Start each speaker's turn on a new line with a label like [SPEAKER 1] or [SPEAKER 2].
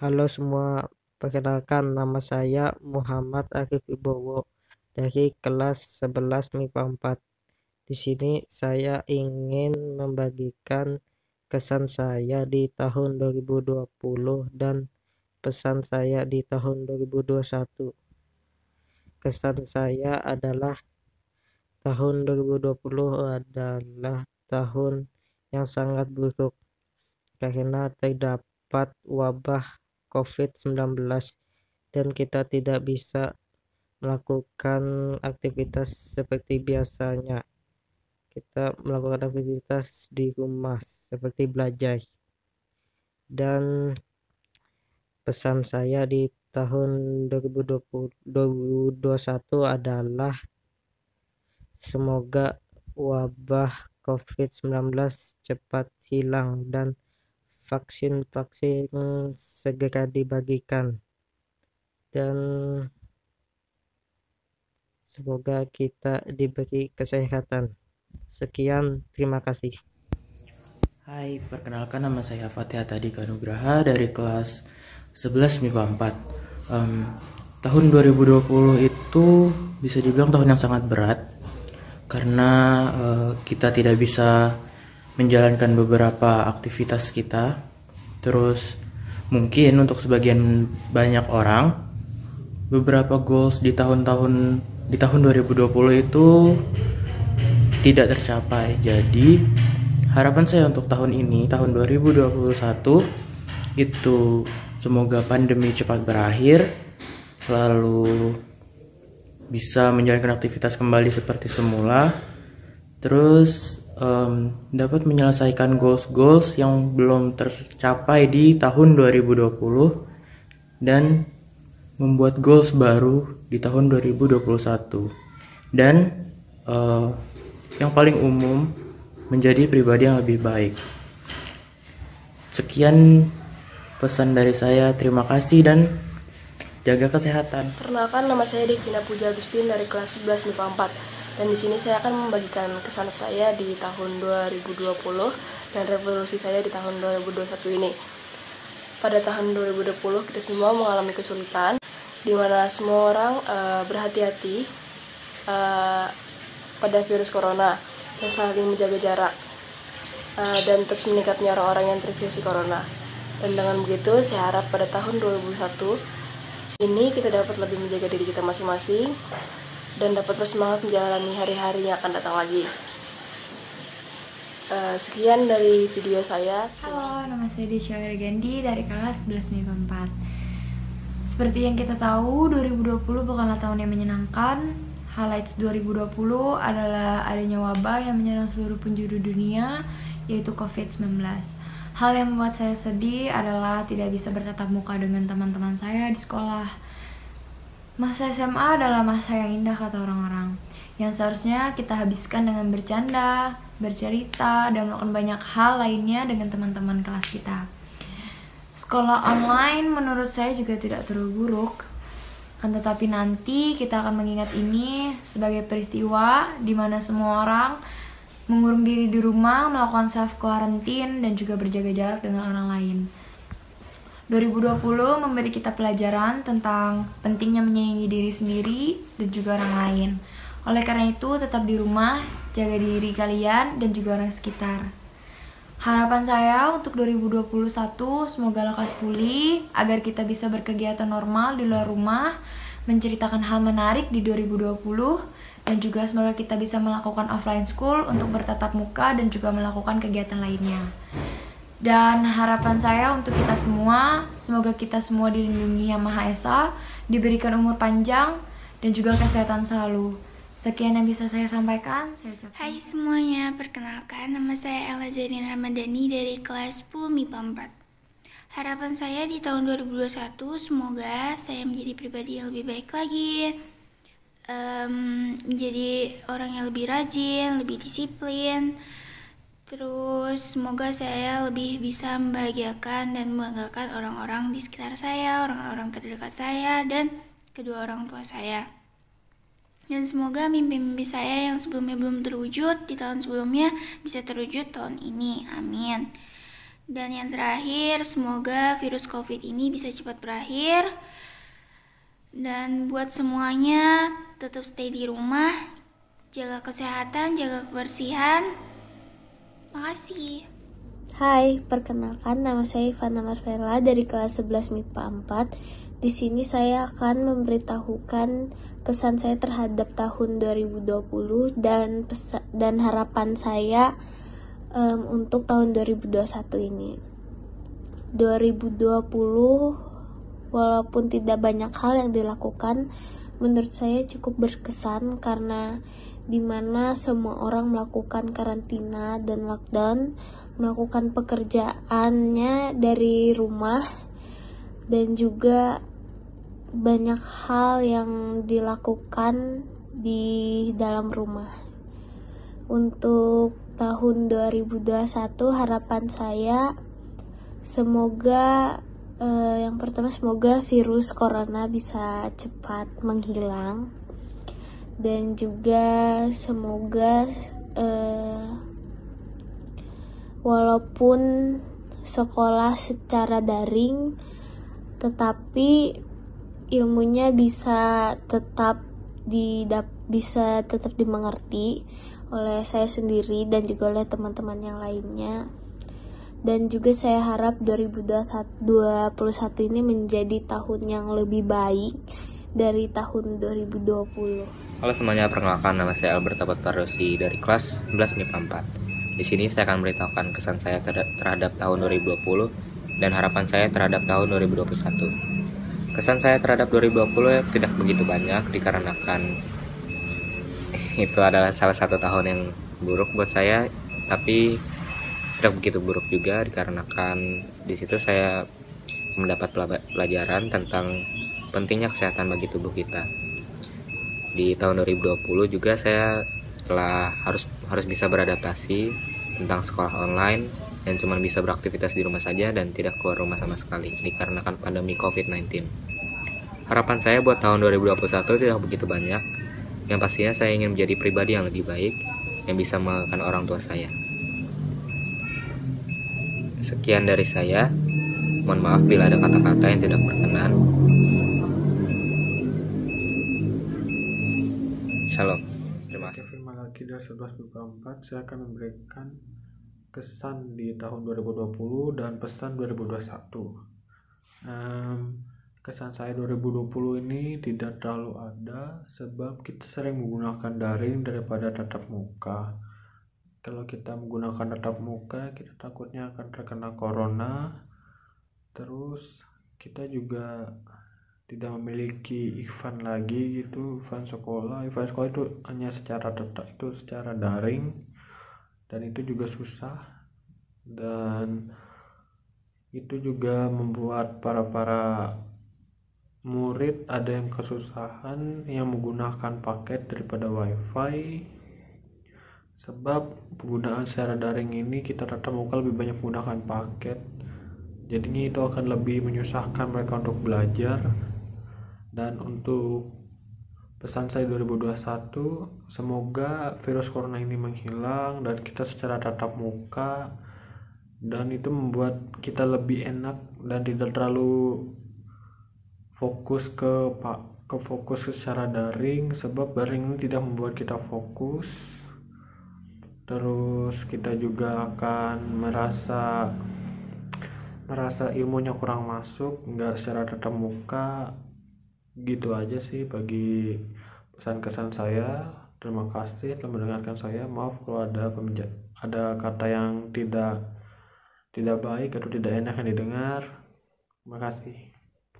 [SPEAKER 1] Halo semua, perkenalkan nama saya Muhammad Arif Wibowo dari kelas 11 MIPA 4. Di sini saya ingin membagikan kesan saya di tahun 2020 dan pesan saya di tahun 2021. Kesan saya adalah tahun 2020 adalah tahun yang sangat buruk karena terdapat wabah COVID-19 dan kita tidak bisa melakukan aktivitas seperti biasanya. Kita melakukan aktivitas di rumah seperti belajar. Dan pesan saya di tahun 2020, 2021 adalah semoga wabah COVID-19 cepat hilang dan vaksin-vaksin segera dibagikan. Dan semoga kita diberi kesehatan. Sekian, terima kasih.
[SPEAKER 2] Hai, perkenalkan nama saya Fatih Atadi Kanugraha dari kelas 11 MIPA 4. Tahun 2020 itu bisa dibilang tahun yang sangat berat karena kita tidak bisa menjalankan beberapa aktivitas kita. Terus mungkin untuk sebagian banyak orang beberapa goals di tahun 2020 itu tidak tercapai. Jadi harapan saya untuk tahun ini, tahun 2021, itu semoga pandemi cepat berakhir, lalu bisa menjalankan aktivitas kembali seperti semula, terus dapat menyelesaikan goals-goals yang belum tercapai di tahun 2020 dan membuat goals baru di tahun 2021. Dan yang paling umum, menjadi pribadi yang lebih baik. Sekian pesan dari saya, terima kasih dan jaga kesehatan.
[SPEAKER 3] Perkenalkan, nama saya Devina Puja Agustin dari kelas 11 MIPA 4. Dan di sini saya akan membagikan kesan saya di tahun 2020 dan revolusi saya di tahun 2021 ini. Pada tahun 2020 kita semua mengalami kesulitan, di mana semua orang berhati-hati pada virus corona dan saling menjaga jarak dan terus meningkatnya orang-orang yang terinfeksi corona. Dan dengan begitu saya harap pada tahun 2021 ini kita dapat lebih menjaga diri kita masing-masing dan dapat terus semangat menjalani hari-hari yang akan datang lagi. Sekian dari video saya.
[SPEAKER 4] Halo, nama saya Desya Gandhi dari kelas 11 MIPA 4. Seperti yang kita tahu, 2020 bukanlah tahun yang menyenangkan. Highlights 2020 adalah adanya wabah yang menyerang seluruh penjuru dunia, yaitu COVID-19. Hal yang membuat saya sedih adalah tidak bisa bertatap muka dengan teman-teman saya di sekolah. Masa SMA adalah masa yang indah kata orang-orang, yang seharusnya kita habiskan dengan bercanda, bercerita, dan melakukan banyak hal lainnya dengan teman-teman kelas kita. Sekolah online menurut saya juga tidak terlalu buruk, tetapi nanti kita akan mengingat ini sebagai peristiwa di mana semua orang mengurung diri di rumah, melakukan self quarantine dan juga berjaga jarak dengan orang lain. 2020 memberi kita pelajaran tentang pentingnya menyayangi diri sendiri dan juga orang lain. Oleh karena itu, tetap di rumah, jaga diri kalian dan juga orang sekitar. Harapan saya untuk 2021 semoga lekas pulih agar kita bisa berkegiatan normal di luar rumah, menceritakan hal menarik di 2020, dan juga semoga kita bisa melakukan offline school untuk bertatap muka dan juga melakukan kegiatan lainnya. Dan harapan saya untuk kita semua, semoga kita semua dilindungi Yang Maha Esa, diberikan umur panjang dan juga kesehatan selalu. Sekian yang bisa saya sampaikan. Saya ucapkan.
[SPEAKER 5] Hai semuanya, perkenalkan nama saya Ella Zarin Ramadhani dari kelas 10 MIPA 4. Harapan saya di tahun 2021 semoga saya menjadi pribadi yang lebih baik lagi, menjadi orang yang lebih rajin, lebih disiplin. Terus semoga saya lebih bisa membahagiakan dan membanggakan orang-orang di sekitar saya, orang-orang terdekat saya, dan kedua orang tua saya. Dan semoga mimpi-mimpi saya yang sebelumnya belum terwujud di tahun sebelumnya bisa terwujud tahun ini. Amin. Dan yang terakhir, semoga virus COVID ini bisa cepat berakhir. Dan buat semuanya, tetap stay di rumah, jaga kesehatan, jaga kebersihan. Makasih.
[SPEAKER 6] Hai, perkenalkan nama saya Ivana Marvela dari kelas 11 MIPA 4. Di sini saya akan memberitahukan kesan saya terhadap tahun 2020 dan harapan saya untuk tahun 2021 ini. 2020 walaupun tidak banyak hal yang dilakukan, menurut saya cukup berkesan karena dimana semua orang melakukan karantina dan lockdown, melakukan pekerjaannya dari rumah, dan juga banyak hal yang dilakukan di dalam rumah. Untuk tahun 2021 harapan saya semoga yang pertama, semoga virus corona bisa cepat menghilang, dan juga semoga walaupun sekolah secara daring, tetapi ilmunya bisa tetap dimengerti oleh saya sendiri dan juga oleh teman-teman yang lainnya. Dan juga saya harap 2021 ini menjadi tahun yang lebih baik dari tahun 2020.
[SPEAKER 7] Halo semuanya, perkenalkan nama saya Albert Abad Pardosi dari kelas 11 MIPA 4. Di sini saya akan memberitahukan kesan saya terhadap tahun 2020 dan harapan saya terhadap tahun 2021. Kesan saya terhadap 2020 tidak begitu banyak dikarenakan itu adalah salah satu tahun yang buruk buat saya, tapi tidak begitu buruk juga dikarenakan di situ saya mendapat pelajaran tentang pentingnya kesehatan bagi tubuh kita. Di tahun 2020 juga saya telah harus bisa beradaptasi tentang sekolah online dan cuma bisa beraktivitas di rumah saja dan tidak keluar rumah sama sekali dikarenakan pandemi COVID-19. Harapan saya buat tahun 2021 tidak begitu banyak. Yang pastinya saya ingin menjadi pribadi yang lebih baik yang bisa membanggakan orang tua saya. Sekian dari saya. Mohon maaf bila ada kata-kata yang tidak berkenan. Shalom. Terima kasih.
[SPEAKER 8] Kevin Malaki dari 11 MIPA 4. Saya akan memberikan kesan di tahun 2020 dan pesan 2021. Kesan saya 2020 ini tidak terlalu ada sebab kita sering menggunakan daring daripada tatap muka. Kalau kita menggunakan tatap muka, kita takutnya akan terkena corona. Terus kita juga tidak memiliki event lagi gitu, event sekolah itu hanya secara daring, dan itu juga susah, dan itu juga membuat para murid ada yang kesusahan yang menggunakan paket daripada wifi, sebab penggunaan secara daring ini kita tatap muka lebih banyak menggunakan paket, jadinya itu akan lebih menyusahkan mereka untuk belajar. Dan untuk pesan saya 2021, semoga virus corona ini menghilang dan kita secara tatap muka, dan itu membuat kita lebih enak dan tidak terlalu fokus ke secara daring, sebab daring ini tidak membuat kita fokus. Terus kita juga akan merasa ilmunya kurang masuk, nggak secara tatap muka. Gitu aja sih bagi pesan-kesan saya. Terima kasih telah mendengarkan saya. Maaf kalau ada kata yang tidak baik atau tidak enak yang didengar. Terima kasih.